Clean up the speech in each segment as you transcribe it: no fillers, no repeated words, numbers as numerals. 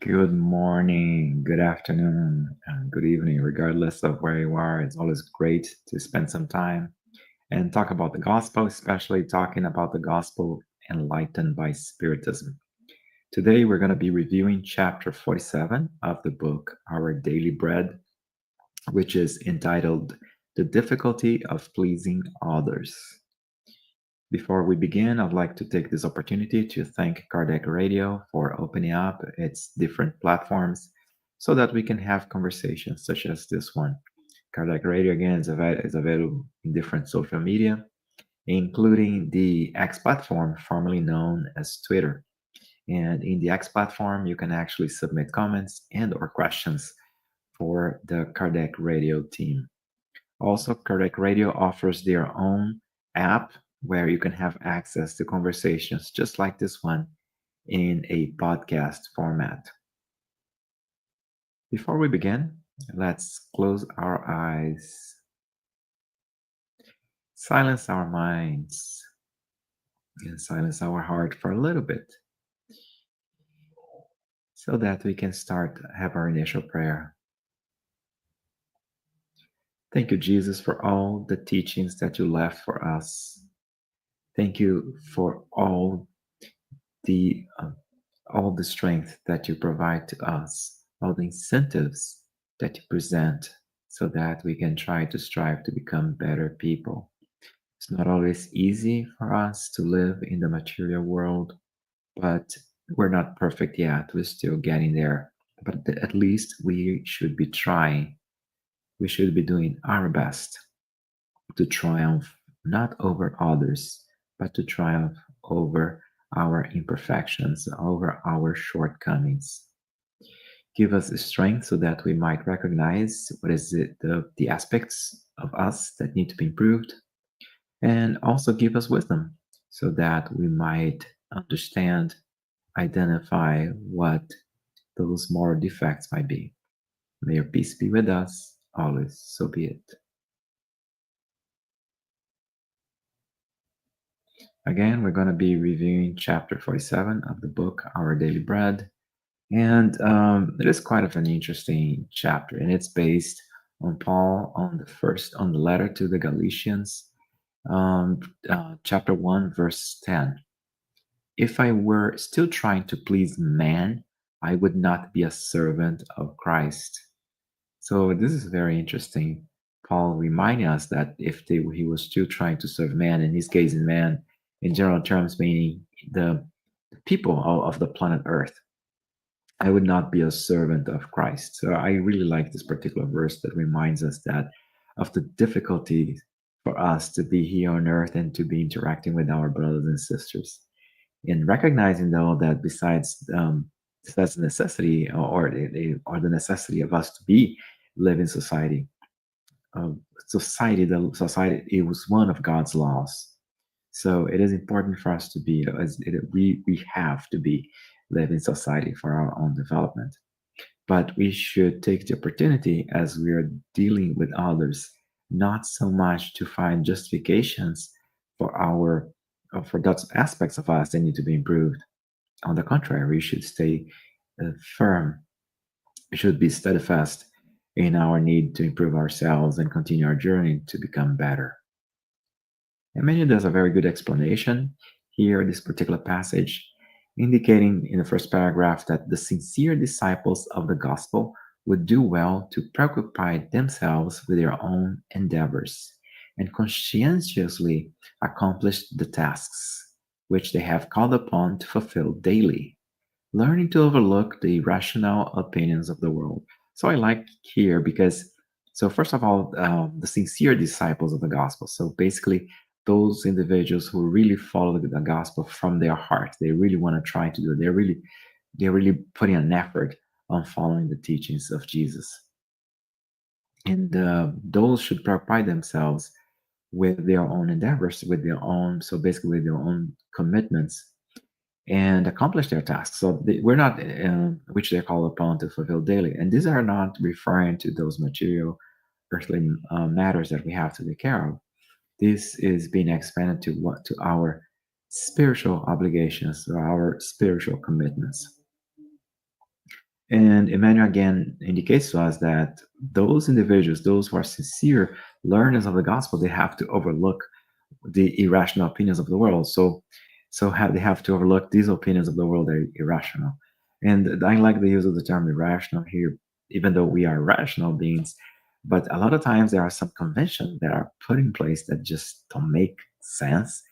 Good morning, good afternoon, and good evening, regardless of where you are. It's always great to spend some time and talk about the gospel, especially talking about the gospel enlightened by Spiritism. Today, we're going to be reviewing chapter 47 of the book Our Daily Bread, which is entitled The Difficulty of Pleasing Others. Before we begin, I'd like to take this opportunity to thank Kardec Radio for opening up its different platforms so that we can have conversations such as this one. Kardec Radio, again, is available in different social media, including the X platform, formerly known as Twitter. And in the X platform, you can actually submit comments and or questions for the Kardec Radio team. Also, Kardec Radio offers their own app where you can have access to conversations just like this one in a podcast format. Before we begin, let's close our eyes, silence our minds, and silence our heart for a little bit so that we can start have our initial prayer. Thank you, Jesus, for all the teachings that you left for us. Thank you for the all the strength that you provide to us, all the incentives that you present so that we can try to strive to become better people. It's not always easy for us to live in the material world, but we're not perfect yet. We're still getting there. But at least we should be trying. We should be doing our best to triumph not over others, but to triumph over our imperfections, over our shortcomings. Give us the strength so that we might recognize what is the aspects of us that need to be improved, and also give us wisdom so that we might understand, identify what those moral defects might be. May your peace be with us always, so be it. Again, we're going to be reviewing chapter 47 of the book Our Daily Bread. And it is quite of an interesting chapter, and it's based on Paul on the letter to the Galatians, chapter 1, verse 10. If I were still trying to please man, I would not be a servant of Christ. So this is very interesting. Paul reminding us that he was still trying to serve man, in his case, in man, in general terms, meaning the people of the planet Earth, I would not be a servant of Christ. So I really like this particular verse that reminds us that of the difficulty for us to be here on earth and to be interacting with our brothers and sisters. And recognizing though that besides the necessity or the necessity of us to be live in society, the society it was one of God's laws. So it is important for us to be we have to be live in society for our own development. But we should take the opportunity as we are dealing with others, not so much to find justifications for our for those aspects of us that need to be improved. On the contrary, we should stay firm. We should be steadfast in our need to improve ourselves and continue our journey to become better. Emmanuel does a very good explanation here, this particular passage, indicating in the first paragraph that the sincere disciples of the gospel would do well to preoccupy themselves with their own endeavors and conscientiously accomplish the tasks which they have called upon to fulfill daily, learning to overlook the irrational opinions of the world. So I like here because, so first of all, the sincere disciples of the gospel. So basically, those individuals who really follow the gospel from their heart, they really want to try to do it. They're really putting an effort on following the teachings of Jesus. And those should preoccupy themselves with their own endeavors, with their own, so basically with their own commitments and accomplish their tasks. So we're not, which they're called upon to fulfill daily. And these are not referring to those material, earthly matters that we have to take care of. This is being expanded to what to our spiritual obligations, to our spiritual commitments. And Emmanuel again indicates to us that those individuals, those who are sincere learners of the gospel, they have to overlook the irrational opinions of the world. They have to overlook these opinions of the world that are irrational. And I like the use of the term irrational here, even though we are rational beings. But a lot of times there are some conventions that are put in place that just don't make sense.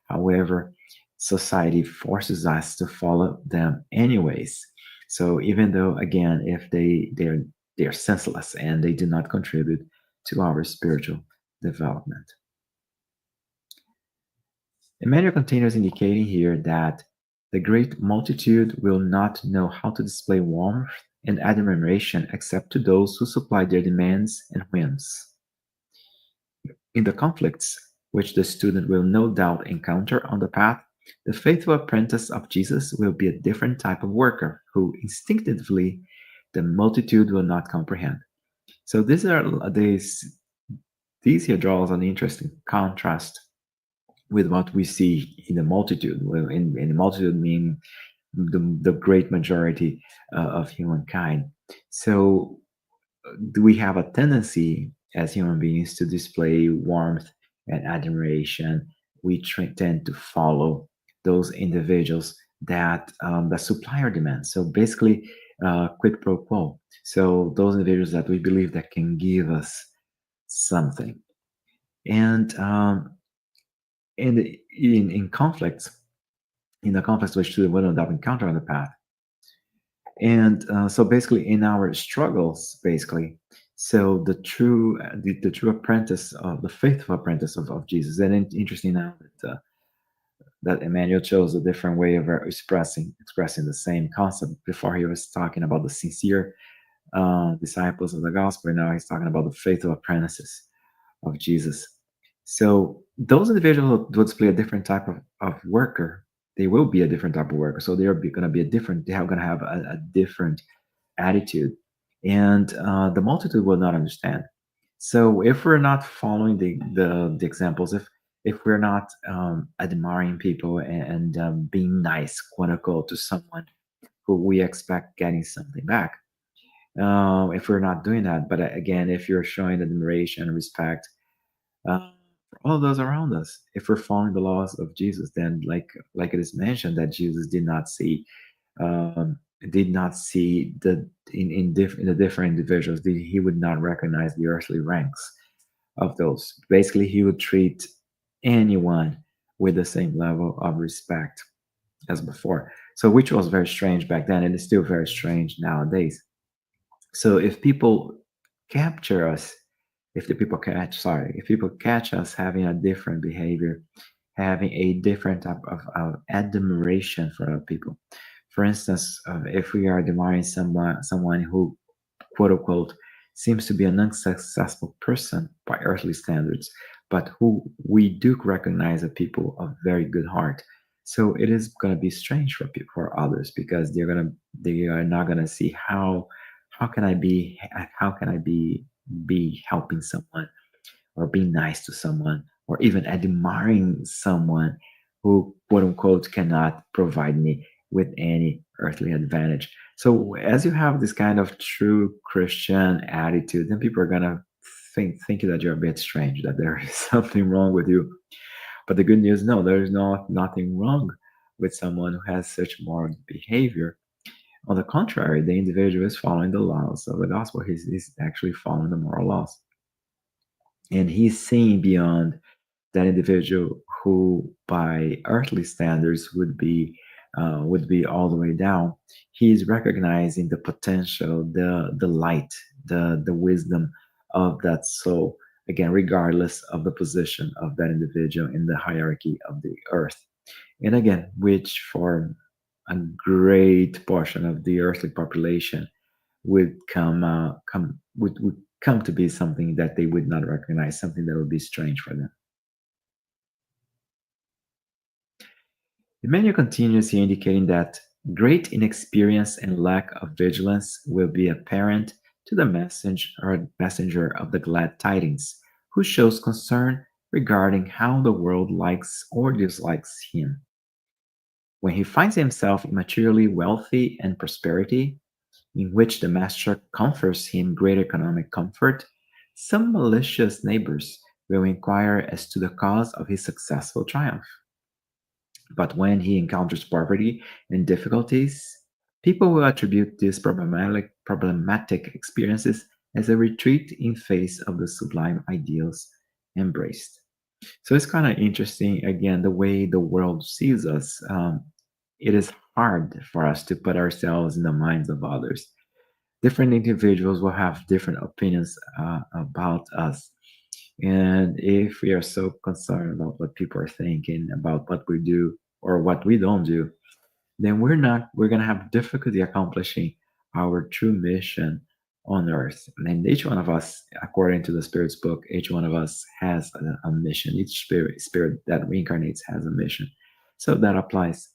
However, society forces us to follow them anyways. So even though again, if they're senseless and they do not contribute to our spiritual development. Emmanuel continues indicating here that the great multitude will not know how to display warmth and admiration except to those who supply their demands and whims. In the conflicts which the student will no doubt encounter on the path, the faithful apprentice of Jesus will be a different type of worker who instinctively the multitude will not comprehend. So these here draws an interesting contrast with what we see in the multitude. Well, in the multitude, meaning the great majority of humankind. So we have a tendency as human beings to display warmth and admiration. We tend to follow those individuals that supply our demands. So basically, quid pro quo. So those individuals that we believe that can give us something. And in conflicts, in the conflicts which the women have encountered on the path. And so basically in our struggles, basically, so the true apprentice of the faithful apprentice of Jesus. And interesting now that Emmanuel chose a different way of expressing the same concept. Before he was talking about the sincere disciples of the gospel, and now he's talking about the faithful apprentices of Jesus. So those individuals will display a different type of worker. They will be a different type of worker. So they're going to be a different. They are going to have a different attitude, and the multitude will not understand. So if we're not following the examples, if we're not admiring people and being nice, quote unquote, to someone who we expect getting something back, if we're not doing that, but again, if you're showing admiration and respect for all of those around us. If we're following the laws of Jesus, then like it is mentioned that Jesus um, did not see in the different individuals. He would not recognize the earthly ranks of those. Basically, he would treat anyone with the same level of respect as before. So, which was very strange back then, and it's still very strange nowadays. So, if people capture us if people catch us having a different behavior, having a different type of admiration for other people. For instance, if we are admiring someone who, quote unquote, seems to be an unsuccessful person by earthly standards, but who we do recognize as people of very good heart. So it is going to be strange for people, for others, because they are not going to see how can I be how can I be helping someone or being nice to someone or even admiring someone who, quote unquote, cannot provide me with any earthly advantage. So, as you have this kind of true Christian attitude, then people are going to think that you're a bit strange, that there is something wrong with you. But the good news, no, there is nothing wrong with someone who has such moral behavior. On the contrary, the individual is following the laws of the gospel. He's actually following the moral laws. And he's seeing beyond that individual who, by earthly standards, would be all the way down. He's recognizing the potential, the light, the wisdom of that soul. Again, regardless of the position of that individual in the hierarchy of the earth, and again, which for a great portion of the earthly population would come to be something that they would not recognize, something that would be strange for them. The menu continues here indicating that great inexperience and lack of vigilance will be apparent to the messenger of the glad tidings, who shows concern regarding how the world likes or dislikes him. When he finds himself immaterially wealthy and prosperity, in which the master confers him great economic comfort, some malicious neighbors will inquire as to the cause of his successful triumph. But when he encounters poverty and difficulties, people will attribute these problematic experiences as a retreat in face of the sublime ideals embraced. So it's kind of interesting, again, the way the world sees us. It is hard for us to put ourselves in the minds of others. Different individuals will have different opinions about us. And if we are so concerned about what people are thinking, about what we do or what we don't do, then we're going to have difficulty accomplishing our true mission on earth. And each one of us, according to the Spirit's book, each one of us has a mission. Each spirit that reincarnates has a mission. So that applies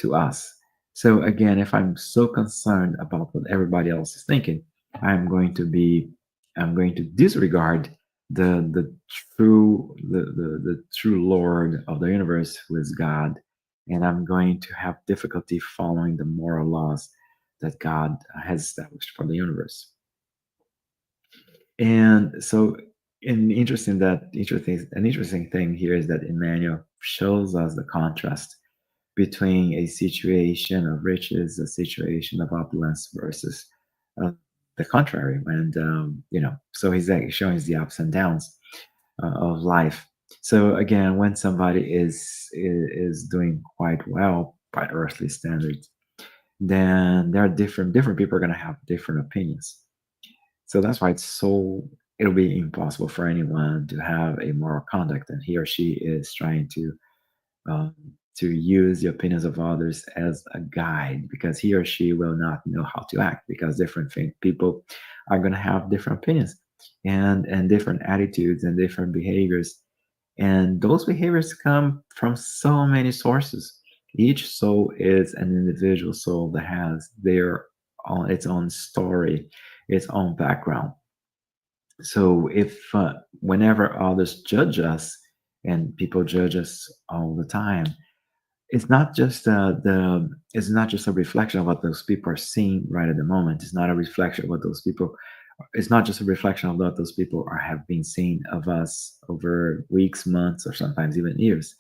to us. So again, if I'm so concerned about what everybody else is thinking, I'm going to be I'm going to disregard the the true Lord of the universe, who is God, and I'm going to have difficulty following the moral laws that God has established for the universe. And so, an interesting thing here is that Emmanuel shows us the contrast between a situation of riches, a situation of opulence, versus uh, the contrary. And so he's like showing us the ups and downs of life. So again, when somebody is doing quite well by earthly standards, then there are different people are going to have different opinions. So that's why it'll be impossible for anyone to have a moral conduct, and he or she is trying um, to use the opinions of others as a guide, because he or she will not know how to act, because people are going to have different opinions and different attitudes and different behaviors, and those behaviors come from so many sources. Each soul is an individual soul that has its own story, its own background. So if whenever others judge us, and people judge us all the time, it's not just a reflection of what those people are seeing right at the moment. It's not a reflection of what those people. It's not just a reflection of what those people have been seeing of us over weeks, months, or sometimes even years.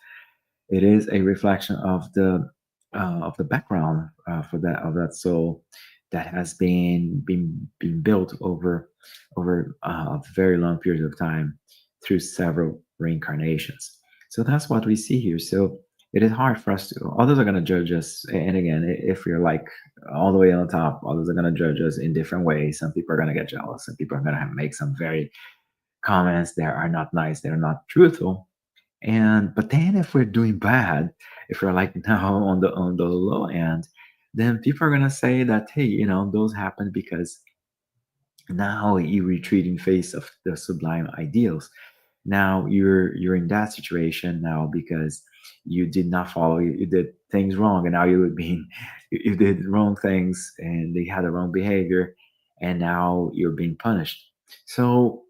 It is a reflection of the background for that soul that has been built over a very long period of time through several reincarnations. So that's what we see here. So it is hard for us to. Others are going to judge us, and again, if we're like all the way on the top, others are going to judge us in different ways. Some people are going to get jealous. Some people are going to make some very comments that are not nice. They're not truthful, and but then if we're doing bad, if we're like now on the low end, then people are gonna say that, hey, those happen because now you retreat in face of the sublime ideals. Now you're in that situation now because you did not follow, you did things wrong, and now you would be you did wrong things and they had the wrong behavior, and now you're being punished. So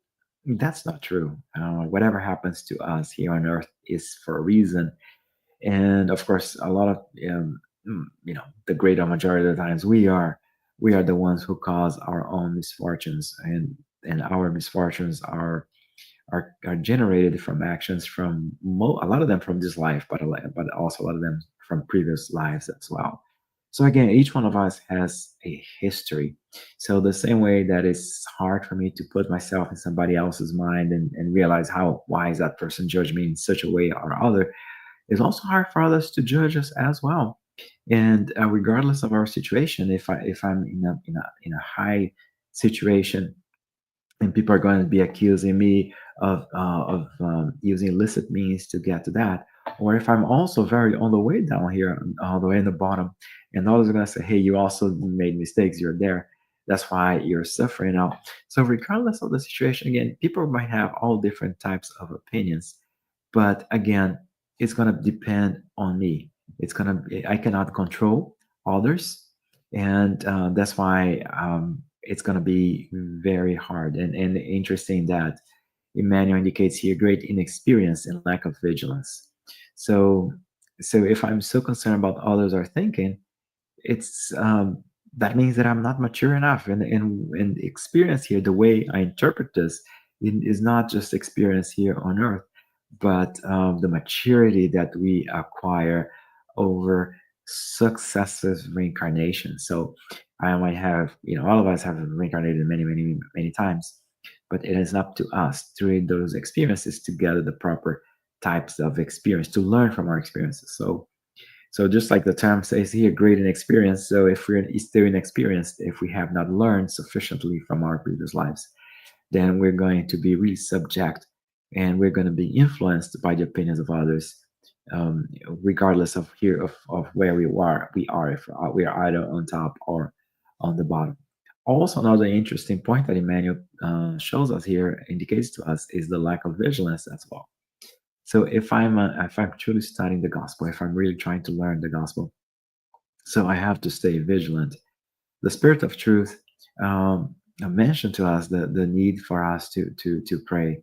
that's not true. Whatever happens to us here on earth is for a reason. And of course, a lot of the greater majority of the times we are the ones who cause our own misfortunes, and our misfortunes are generated from actions from a lot of them from this life, but also a lot of them from previous lives as well. So again, each one of us has a history. So the same way that it's hard for me to put myself in somebody else's mind and realize how why is that person judge me in such a way or other, it's also hard for others to judge us as well. And regardless of our situation, if I'm in a high situation and people are going to be accusing me of using illicit means to get to that, or if I'm also very on the way down here, all the way in the bottom, and others are going to say, hey, you also made mistakes, you're there, that's why you're suffering now. So regardless of the situation, again, people might have all different types of opinions, but again, it's going to depend on me. I cannot control others, and that's why it's going to be very hard. And interesting that Emmanuel indicates here great inexperience and lack of vigilance. So, so if I'm so concerned about others are thinking, it's that means that I'm not mature enough. And experience here, the way I interpret this, is not just experience here on earth, but the maturity that we acquire over successive reincarnation. So I might have, all of us have reincarnated many, many, many times, but it is up to us through those experiences to gather the proper types of experience to learn from our experiences. So just like the term says here, great inexperience. So if we're still inexperienced, if we have not learned sufficiently from our previous lives, then we're going to be really subject, and we're going to be influenced by the opinions of others, um, regardless of here of where we are if we are either on top or on the bottom. Also, another interesting point that Emmanuel shows us here, indicates to us, is the lack of vigilance as well. So if I'm truly studying the gospel, if I'm really trying to learn the gospel, so I have to stay vigilant. The Spirit of Truth mentioned to us the need for us to pray,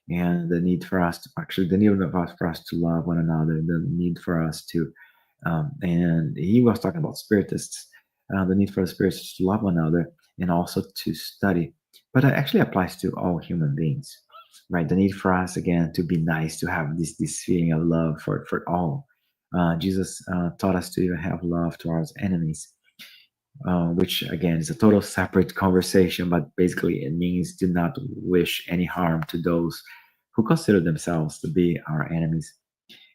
and the need for us to actually the need of us for us to love one another, the need for us to and he was talking about spiritists, the need for the spirits to love one another and also to study. But it actually applies to all human beings, right? The need for us again to be nice, to have this feeling of love for all. Jesus taught us to even have love towards enemies, which again is a total separate conversation, but basically it means do not wish any harm to those who consider themselves to be our enemies,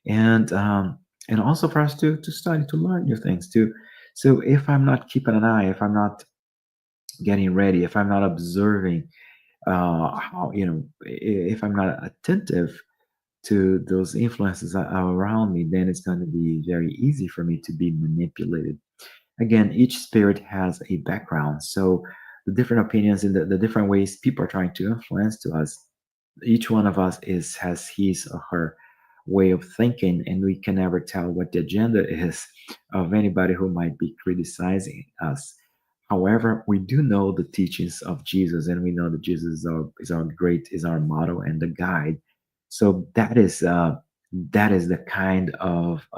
and also for us to study, to learn new things too. So if I'm not keeping an eye, if I'm not getting ready, if I'm not observing, how if I'm not attentive to those influences are around me, then it's going to be very easy for me to be manipulated. Again, each spirit has a background, so the different opinions and the different ways people are trying to influence to us, each one of us is has his or her way of thinking, and we can never tell what the agenda is of anybody who might be criticizing us. However, we do know the teachings of Jesus, and we know that Jesus is our model and the guide. So that is the kind of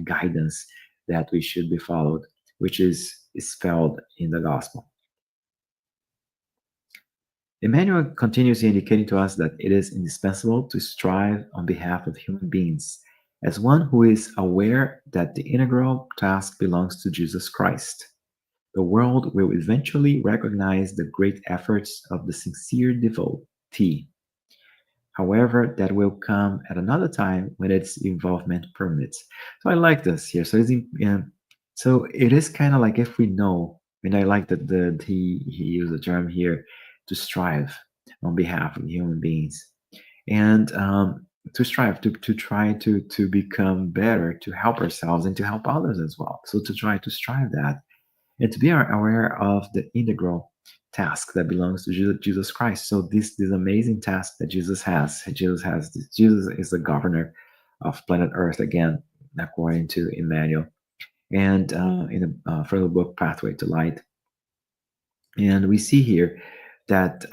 guidance that we should be followed, which is spelled in the gospel. Emmanuel continues indicating to us that it is indispensable to strive on behalf of human beings, as one who is aware that the integral task belongs to Jesus Christ. The world will eventually recognize the great efforts of the sincere devotee. However, that will come at another time when its involvement permits. So I like this here. So it is kind of like if we know, and I like that he used the term here to strive on behalf of human beings, and to strive to try to become better, to help ourselves and to help others as well. So to try to strive that, and to be aware of the integral task that belongs to Jesus Christ. So this amazing task that Jesus is the governor of planet Earth again, according to Emmanuel, and in the further book Pathway to Light. And we see here that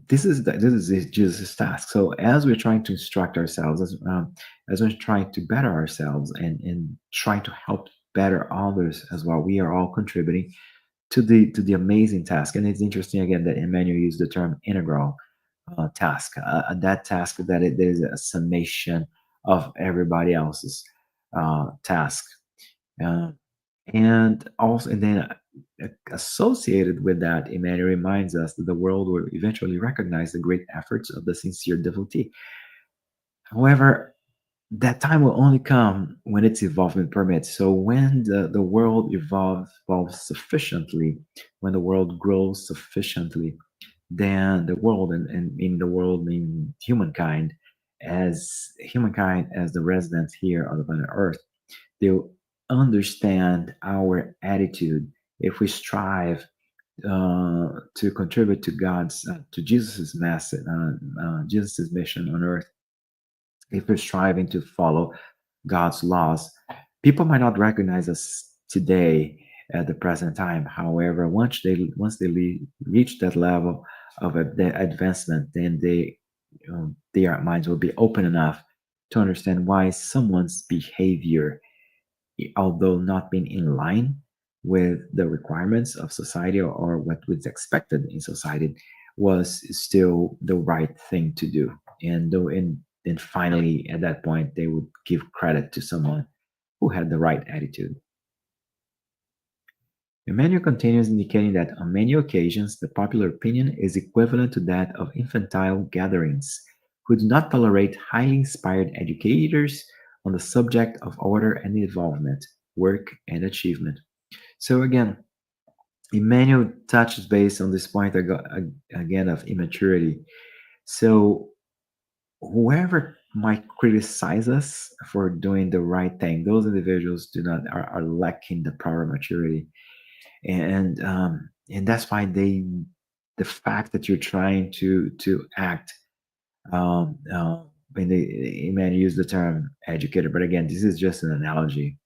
this is Jesus' task. So as we're trying to instruct ourselves, as we're trying to better ourselves and trying to help better others as well, we are all contributing to the amazing task. And it's interesting again that Emmanuel used the term integral task, that task that it is a summation of everybody else's task. Uh, and associated with that, Emmanuel reminds us that the world will eventually recognize the great efforts of the sincere devotee. However, that time will only come when its involvement permits. So when the world evolves sufficiently, when the world grows sufficiently, then the world, and in the world mean humankind as the residents here on the planet Earth, they'll understand our attitude if we strive to contribute to Jesus's message, Jesus's mission on Earth. If we're striving to follow God's laws, people might not recognize us today at the present time. However, once they reach that level of advancement, then their minds will be open enough to understand why someone's behavior, although not being in line with the requirements of society, or what was expected in society, was still the right thing to do. And though and finally at that point they would give credit to someone who had the right attitude. Emmanuel continues, indicating that on many occasions the popular opinion is equivalent to that of infantile gatherings, who do not tolerate highly inspired educators on the subject of order and involvement, work and achievement. So again, Emmanuel touches base on this point again of immaturity. So whoever might criticize us for doing the right thing, those individuals do not are lacking the proper maturity, and that's why the fact that you're trying to act, when they man use the term educator, but again this is just an analogy.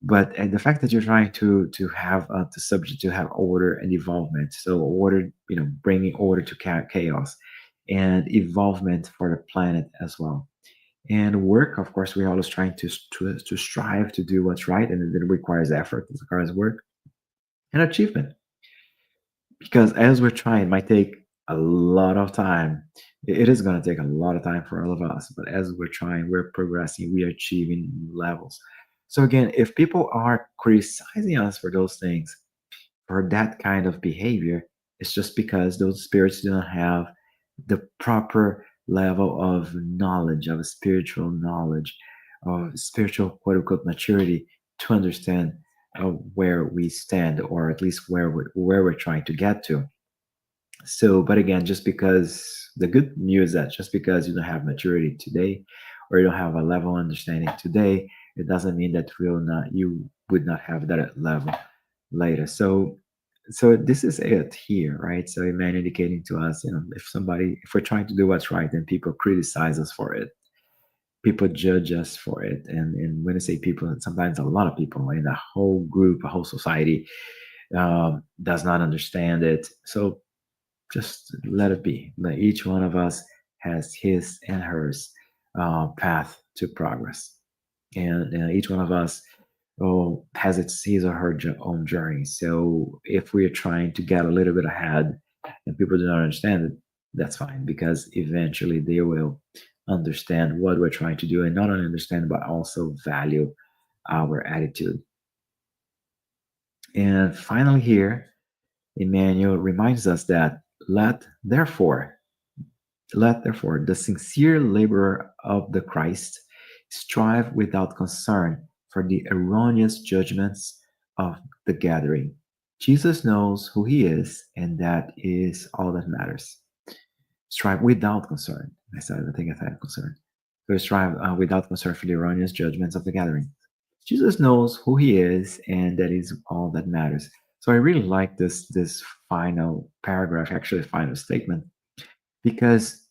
But and the fact that you're trying to have the subject to have order and evolvement, so order, bringing order to chaos, and evolvement for the planet as well. And work, of course, we're always trying to strive to do what's right, and it requires effort, it requires work and achievement. Because as we're trying, it might take a lot of time. It is going to take a lot of time for all of us, but as we're trying, we're progressing, we're achieving levels. So again, if people are criticizing us for those things, for that kind of behavior, it's just because those spirits do not have the proper level of knowledge, of spiritual knowledge, of spiritual quote unquote maturity, to understand where we stand, or at least where we're trying to get to. So, but again, just because the good news is that just because you don't have maturity today, or you don't have a level of understanding today, it doesn't mean that you would not have that level later. So this is it here, right? So Amen indicating to us, if we're trying to do what's right, then people criticize us for it. People judge us for it. And when I say people, sometimes a lot of people in a whole group, a whole society, does not understand it. So just let it be. Let each one of us has his and hers path to progress, and each one of us has its his or her own journey. So if we're trying to get a little bit ahead and people do not understand it, that's fine, because eventually they will understand what we're trying to do, and not only understand but also value our attitude. And finally, here Emmanuel reminds us that let therefore the sincere laborer of the Christ strive without concern for the erroneous judgments of the gathering. Jesus knows who he is, and that is all that matters. Strive without concern. I think I said concern. So strive without concern for the erroneous judgments of the gathering. Jesus knows who he is, and that is all that matters. So I really like this final paragraph, actually final statement, because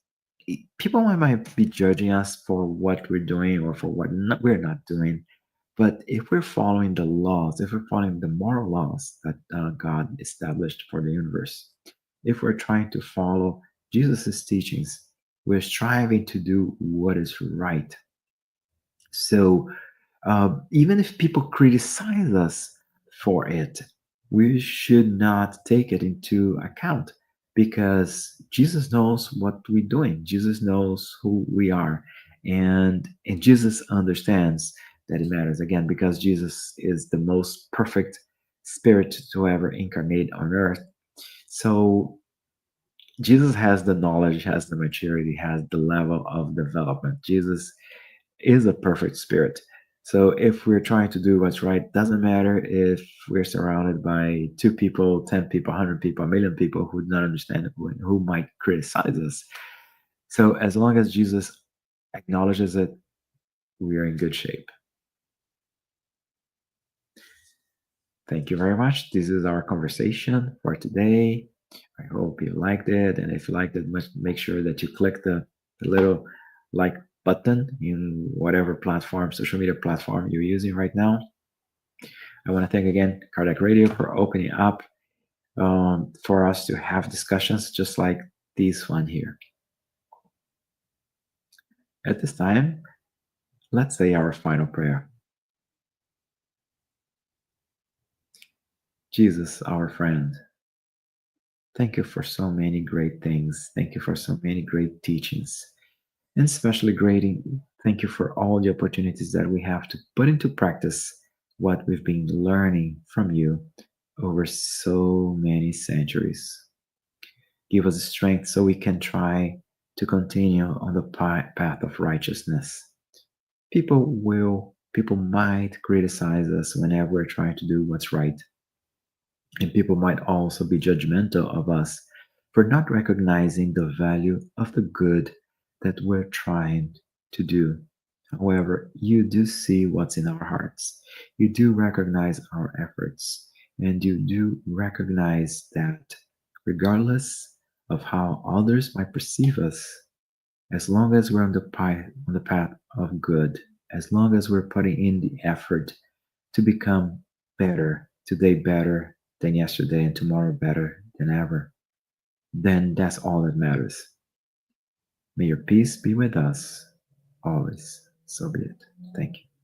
people might be judging us for what we're doing or for what we're not doing. But if we're following the laws, if we're following the moral laws that God established for the universe, if we're trying to follow Jesus' teachings, we're striving to do what is right. So even if people criticize us for it, we should not take it into account, because Jesus knows what we're doing. Jesus knows who we are, and Jesus understands that it matters. Again, because Jesus is the most perfect spirit to ever incarnate on earth. So Jesus has the knowledge, has the maturity, has the level of development. Jesus is a perfect spirit. So if we're trying to do what's right, doesn't matter if we're surrounded by 2 people, 10 people, 100 people, a million people who do not understand it, who might criticize us. So as long as Jesus acknowledges it, we are in good shape. Thank you very much. This is our conversation for today. I hope you liked it. And if you liked it, make sure that you click the little like button in whatever platform, social media platform you're using right now. I want to thank again Cardiac Radio for opening up for us to have discussions just like this one here. At this time, let's say our final prayer. Jesus, our friend, thank you for so many great things. Thank you for so many great teachings. And especially grading, thank you for all the opportunities that we have to put into practice what we've been learning from you over so many centuries. Give us strength so we can try to continue on the path of righteousness. People might criticize us whenever we're trying to do what's right. And people might also be judgmental of us for not recognizing the value of the good that we're trying to do. However, you do see what's in our hearts. You do recognize our efforts. And you do recognize that regardless of how others might perceive us, as long as we're on the path of good, as long as we're putting in the effort to become better, today better than yesterday, and tomorrow better than ever, then that's all that matters. May your peace be with us always. So be it. Thank you.